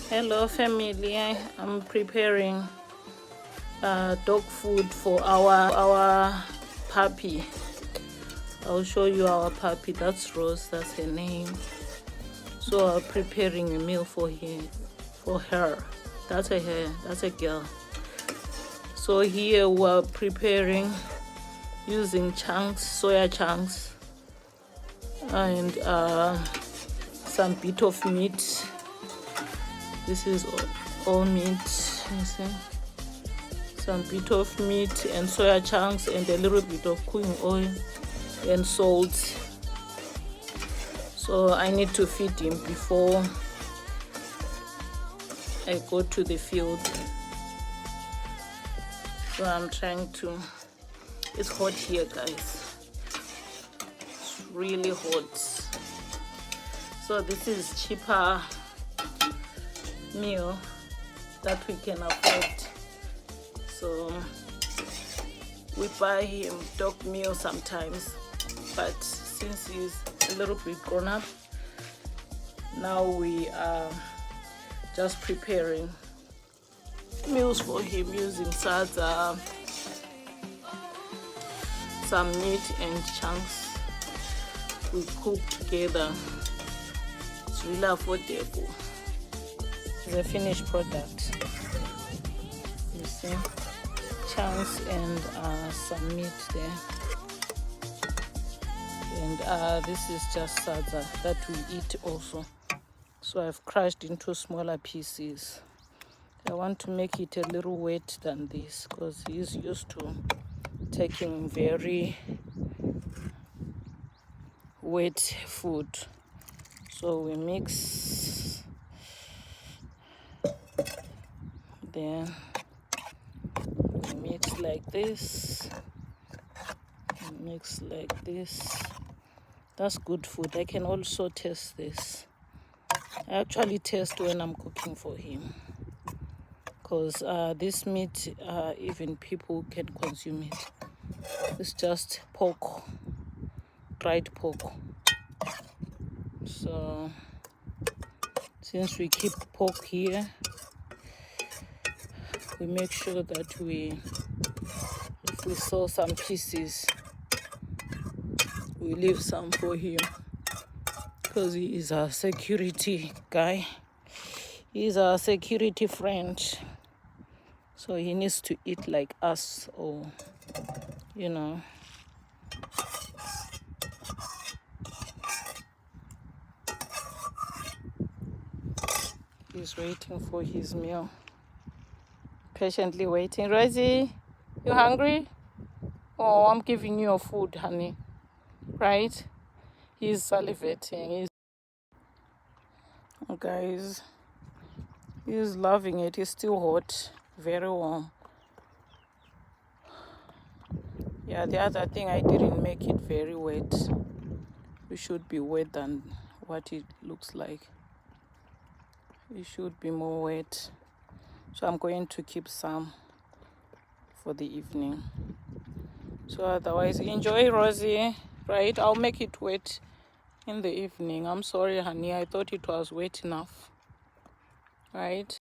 Hello family, I'm preparing dog food for our puppy. I'll show you our puppy. That's Rose, that's her name. So I'm preparing a meal for her. That's a girl. So here we're preparing using soya chunks, and some bit of meat. This is all meat, you see. Some bit of meat and soya chunks and a little bit of cooking oil and salt. So I need to feed him before I go to the field. So I'm trying to, it's hot here guys, it's really hot. So this is cheaper meal that we can afford. So we buy him dog meal sometimes, but since he's a little bit grown up, now we are just preparing meals for him using salsa, some meat and chunks we cook together. It's really affordable. The finished product, you see, chunks and some meat there, and this is just salsa that we eat also. So I've crushed into smaller pieces. I want to make it a little wet than this because he's used to taking very wet food. So we mix. Then mix like this, mix like this. That's good food. I can also taste this. I actually taste when I'm cooking for him, because this meat, even people can consume it. It's just pork, dried pork. So since we keep pork here, we make sure that if we saw some pieces, we leave some for him, because he is our security guy. He is our security friend. So he needs to eat like us, or, you know. He's waiting for his meal. Patiently waiting. Rosie, you hungry? Oh, I'm giving you your food, honey. Right? He's salivating. Oh, guys, he's loving it. It's still hot, very warm. Yeah, the other thing, I didn't make it very wet. It should be wet than what it looks like. It should be more wet. So I'm going to keep some for the evening. So otherwise, enjoy, Rosie, right? I'll make it wet in the evening. I'm sorry, honey. I thought it was wet enough, right?